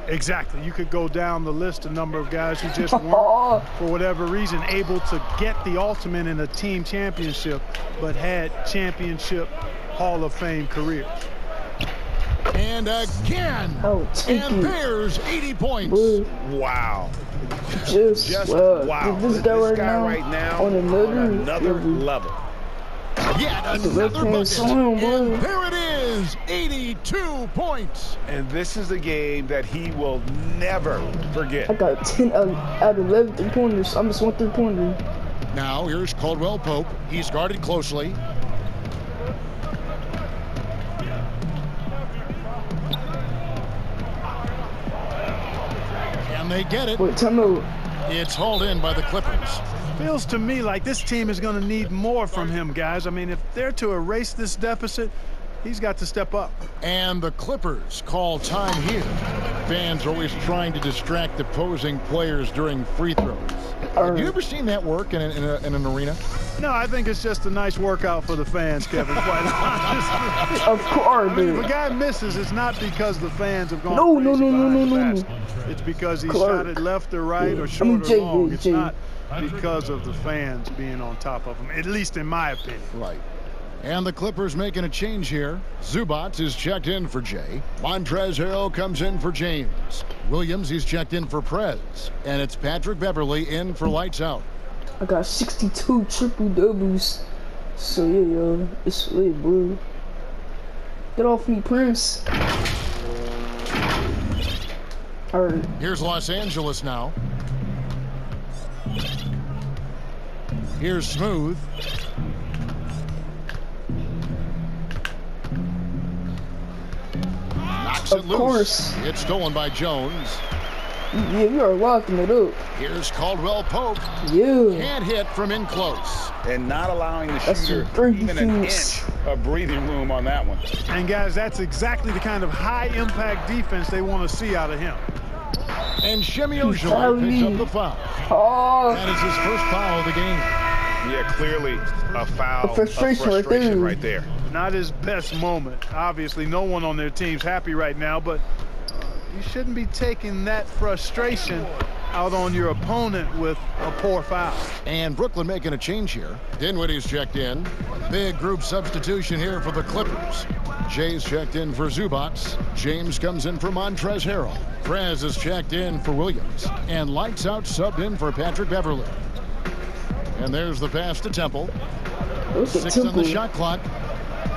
Exactly. You could go down the list, a number of guys who just weren't, for whatever reason, able to get the ultimate in a team championship, but had championship Hall of Fame careers. And again, and there's 80 points. Wow. Just wow. This guy right now on another level. Yet another bucket. And there it is, 82 points. And this is a game that he will never forget. I got 10 out of 11 three-pointers. I missed one three-pointer. Now here's Caldwell Pope. He's guarded closely. And they get it. Wait, time out. It's hauled in by the Clippers. Feels to me like this team is going to need more from him, guys. I mean, if they're to erase this deficit, he's got to step up. And the Clippers call time here. Fans are always trying to distract opposing players during free throws. Have you ever seen that work in an arena? No, I think it's just a nice workout for the fans, Kevin, quite honestly. Of course, dude. If a guy misses, it's not because the fans have gone crazy. It's because he shot it left or right or short or long. It's not because of the fans being on top of him, at least in my opinion. Right. And the Clippers making a change here. Zubac is checked in for Jay. Montrezl Harrell comes in for James. Williams, he's checked in for Prez. And it's Patrick Beverly in for Lights Out. I got 62 triple-doubles. So, yeah, yo, it's lit, bro. Get off me, Prince. All right. Here's Los Angeles now. Here's Smooth. Knocks it loose. Of course. It's stolen by Jones. Yeah, we are locking it up. Here's Caldwell Pope. Yeah. Can't hit from in close. And not allowing the shooter even an inch of breathing room on that one. And guys, that's exactly the kind of high-impact defense they want to see out of him. And Shemi Ojale picks up the foul. Oh. That is his first foul of the game. Yeah, clearly a foul of frustration right there. Not his best moment. Obviously, no one on their team's happy right now, but you shouldn't be taking that frustration out on your opponent with a poor foul. And Brooklyn making a change here. Dinwiddie's checked in. Big group substitution here for the Clippers. Jay's checked in for Zubac. James comes in for Montrezl Harrell. Prez is checked in for Williams. And Lights Out subbed in for Patrick Beverly. And there's the pass to Temple. 6 on the shot clock.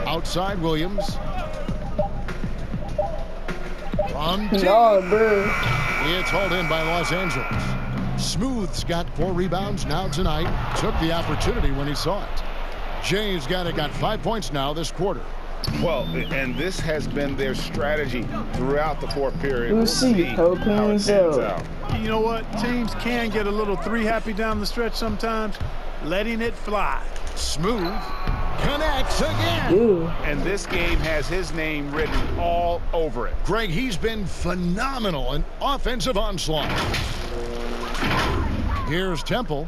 Outside Williams. From deep. It's hauled in by Los Angeles. Smooth's got 4 rebounds now tonight. Took the opportunity when he saw it. Jay's got 5 points now this quarter. Well, and this has been their strategy throughout the fourth period. We'll see how it pans out. You know what? Teams can get a little three-happy down the stretch sometimes. Letting it fly. Smooth connects again. Ew. And this game has his name written all over it. Greg, he's been phenomenal in offensive onslaught. Here's Temple.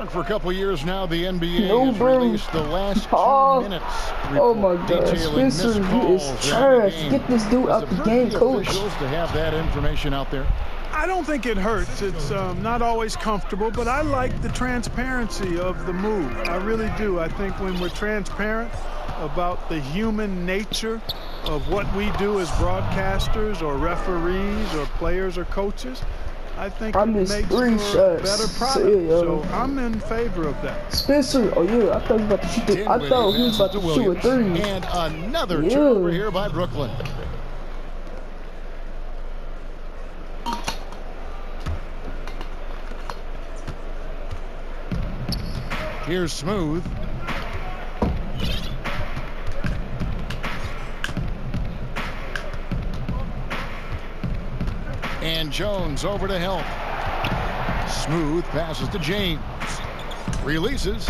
For a couple years now, the NBA has released the last 2 minutes. Oh my God, Spencer, he is trash. Get this dude out the game, coach. To have that information out there. I don't think it hurts. It's not always comfortable, but I like the transparency of the move. I really do. I think when we're transparent about the human nature of what we do as broadcasters or referees or players or coaches, I think it makes for a better product. So I'm in favor of that. Spencer, oh yeah, I thought he was about to shoot it. I thought he was about to shoot a 3. And another turnover here by Brooklyn. Here's Smooth. And Jones over to help. Smooth passes to James. Releases.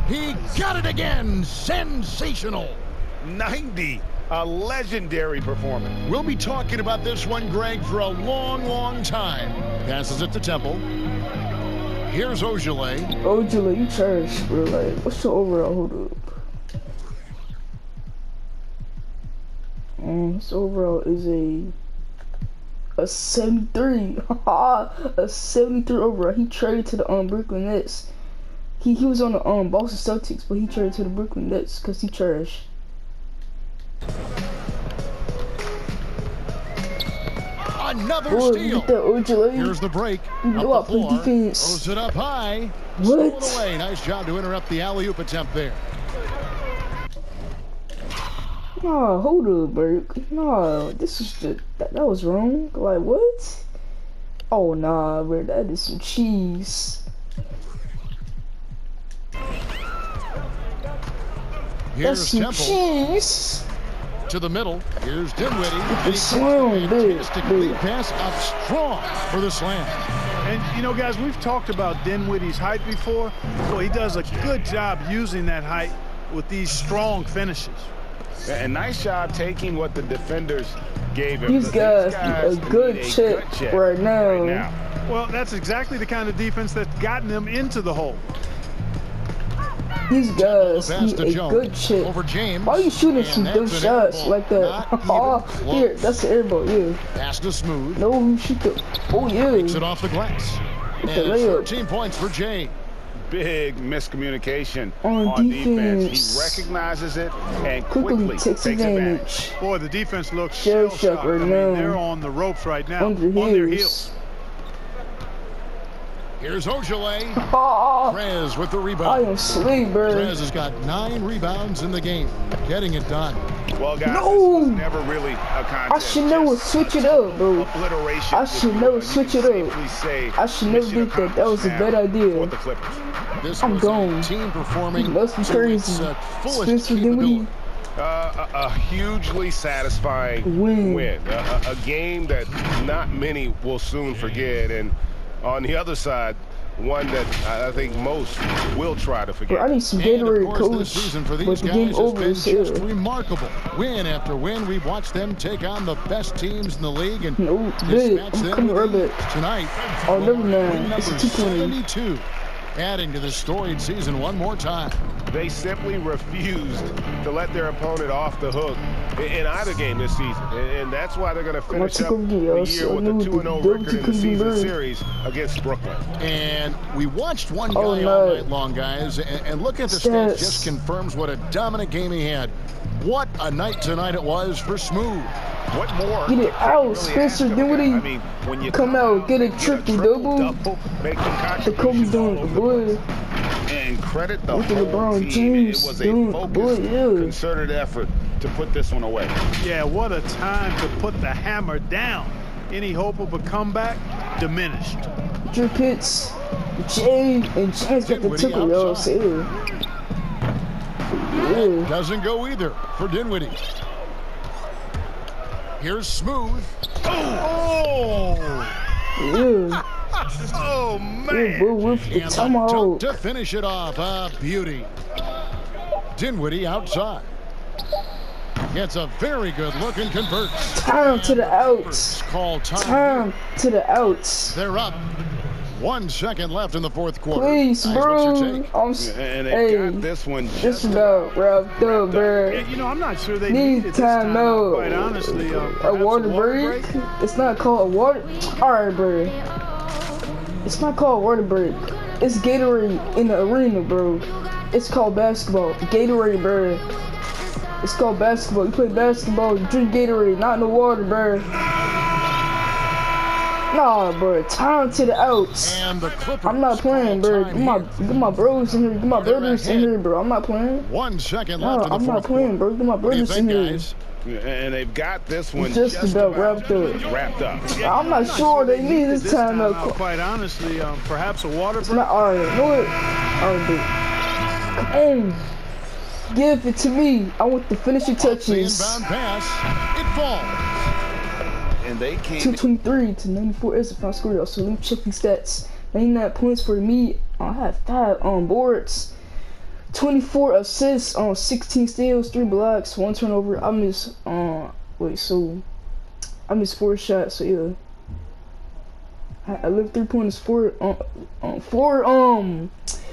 He got it again. Sensational. 90. A legendary performance. We'll be talking about this one, Greg, for a long, long time. Passes it to Temple. Here's Ojale. Ojale, you trash, bro. Like, what's your overall? Hold up. His overall is a 73. A 73 overall. He traded to the Brooklyn Nets. He was on the Boston Celtics, but he traded to the Brooklyn Nets because he trash. Another steal. Here's the break. Up the floor. Throws it up high. Stolen away. Nice job to interrupt the alley-oop attempt there. Nah, hold up, Burke. Nah, this is that was wrong. Like, what? Oh, nah, bro. That is some cheese. Here's That's some cheese. To the middle. Here's Dinwiddie. Big pass up strong for the slam. And, you know, guys, we've talked about Dinwiddie's height before. Well, he does a good job using that height with these strong finishes. And nice job taking what the defenders gave him. He's got a good check right now. Well, that's exactly the kind of defense that's gotten them into the hole. These guys need a good chip. Over James. Why are you shooting some dumb shots like that? Oh, here, that's the airball, yeah. Pass to Smooth. No, you shoot the. Oh, yeah. Takes it off the glass. And 13 points for James. Big miscommunication on defense. He recognizes it and quickly takes advantage. Boy, the defense looks shell-shocked. I mean, they're on the ropes right now, on their heels. Here's Ojale. Trez with the rebound. I am sleep, bro. Trez has got 9 rebounds in the game. Getting it done. Well, guys, this was never really a contest. I should never switch it up, bro. Obliteration. I should never switch it up. I should never think that. That was a bad idea. This I'm was gone. A team performing must be crazy. Fullest capability. A hugely satisfying win. A game that not many will soon forget. And on the other side, one that I think most will try to forget. Bro, I need some Gatorade, coach. This season for these guys has been just remarkable. Win after win, we've watched them take on the best teams in the league and dispatch them tonight. Oh, never mind. It's a 72. Adding to the storied season one more time. They simply refused to let their opponent off the hook in either game this season. And that's why they're going to finish up the year with a 2-0 record in the season series against Brooklyn. And we watched one guy all night long, guys, and looking at the stats just confirms what a dominant game he had. What a night tonight it was for Smooth. What more? Get it out, Spencer Dinwiddie. I mean, when you come out, get a triple-double. The Kobe's doing the boy. And credit the whole LeBron team. James It was a focused, concerted effort to put this one away. Yeah, what a time to put the hammer down. Any hope of a comeback diminished. Drew Pitts, Jay, and James got the tickle, yo. Doesn't go either for Dinwiddie. Here's Smooth. Oh! Yeah. Oh, man. And tomahawk to finish it off. A beauty. Dinwiddie outside. Gets a very good look and converts. Time to the outs. Call time to the outs. They're up. 1 second left in the fourth quarter. Please, bro. And they got this one just about wrapped up, bro. You know, I'm not sure they need time, no. Quite honestly, a water break? It's not called a water. All right, bro. It's not called water break. It's Gatorade in the arena, bro. It's called basketball. Gatorade, bro. It's called basketball. You play basketball, you drink Gatorade, not in the water, bro. Nah, bro. Time to the outs. And the Clippers I'm not playing, bro. Get my bros in here. Get my brothers in here, bro. I'm not playing. 1 second left in the I'm not fourth playing, bro. Get my brothers in here. guys? And they've got this one just about wrapped up. I'm not sure they need this time though. Quite honestly, perhaps a water break. Alright, you know what? Alright, give it to me. I want the finishing touches. Inbound pass. It falls. And they came 223 to 94 is the final score. So let me check these stats. 99 points for me. I have 5 on boards. 24 assists on 16 steals, 3 blocks, 1 turnover. I missed I missed 4 shots, so yeah. I left 3 pointers, 4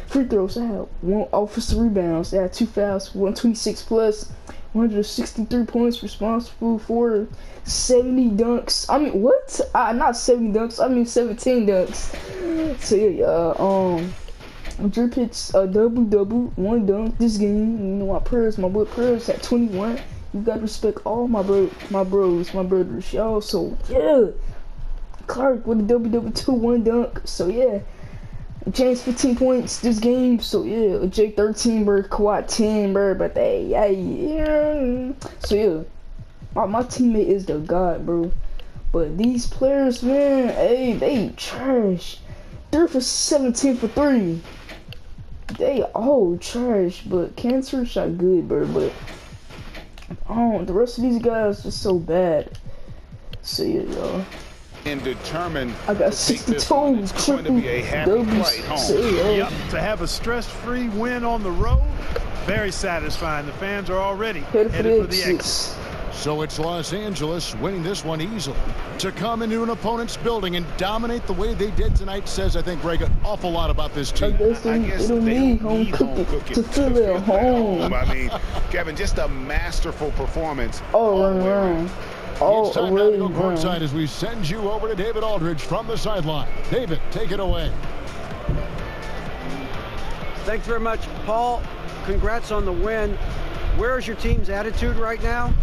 free throws. I had 1 offensive rebounds. I had 2 fouls, 126 plus, 163 points, responsible for 70 dunks. I mean, what? Not 70 dunks. I mean 17 dunks. So yeah, drip hits a double, 1 dunk this game. You know, my boy Prayers at 21. You gotta respect all my brothers, y'all. So yeah, Clark with a double, 2, 1 dunk. So yeah, James 15 points this game. So yeah, Jake 13, bro, Kawhi 10, bro. But yeah. So yeah, my teammate is the god, bro. But these players, man, they trash. 3 for 17 for 3. They all trash, but Cancer shot good, bro. But the rest of these guys just so bad. So yeah, y'all. and determined. I got 62 triple doubles. Yep, to have a stress-free win on the road, very satisfying. The fans are already headed for the exit. So it's Los Angeles winning this one easily. To come into an opponent's building and dominate the way they did tonight says, I think, Greg, an awful lot about this team. I guess they don't need home cooking to feel at home. I mean, Kevin, just a masterful performance. All around. It's time now to go courtside as we send you over to David Aldridge from the sideline. David, take it away. Thanks very much, Paul. Congrats on the win. Where is your team's attitude right now?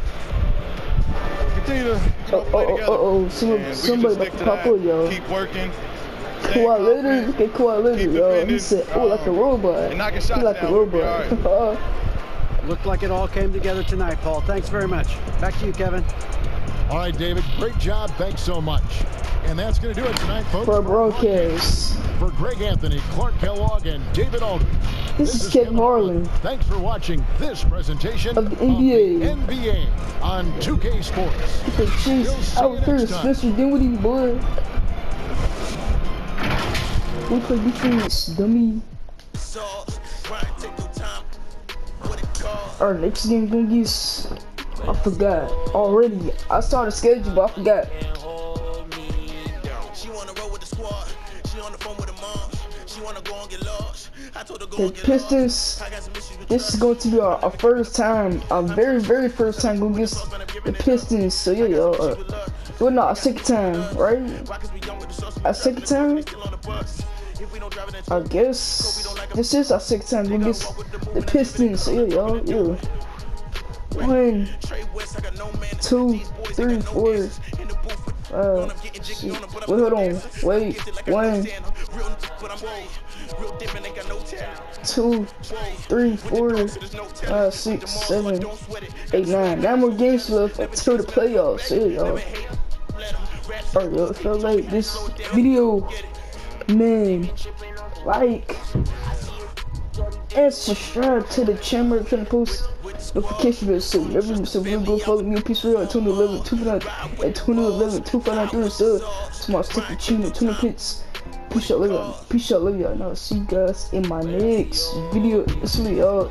Continue to play together. Somebody about to pop on, y'all. Keep working. Kawhi Leonard, look at Kawhi Leonard, y'all. He said, oh, like a robot. And knocking shots like down. a robot. Looked like it all came together tonight, Paul. Thanks very much. Back to you, Kevin. All right, David, great job. Thanks so much. And that's going to do it tonight, folks. For broadcast. For Greg Anthony, Clark Kellogg, and David Aldridge. This is Kevin Harlan. Thanks for watching this presentation of the NBA. On 2K Sports. Jeez, I was here, Spencer Dinwiddie, boy. We play defense, dummy. Our next game gonna get. I forgot already. I started schedule, but I forgot. The Pistons. This is going to be our first time, our very first time going against the Pistons. So yeah, well, no, our second time, right? Our second time. I guess this is our second time going against the Pistons. So yeah, y'all, yeah. 1, 2, 3, 4. Shit. Wait, hold on. Wait. 1, 2, 3, 4, 5, 6, 7, 8, 9. 9 more games left until the playoffs. So yeah, y'all. Alright, y'all. It felt like this video, man. Like and subscribe to the channel. Trying to post notification bell so never miss a video. Go follow me on Peace.Real at 2011 2593 to my sticky tuna pits. Peace out, love y'all. Now see you guys in my next video. See y'all.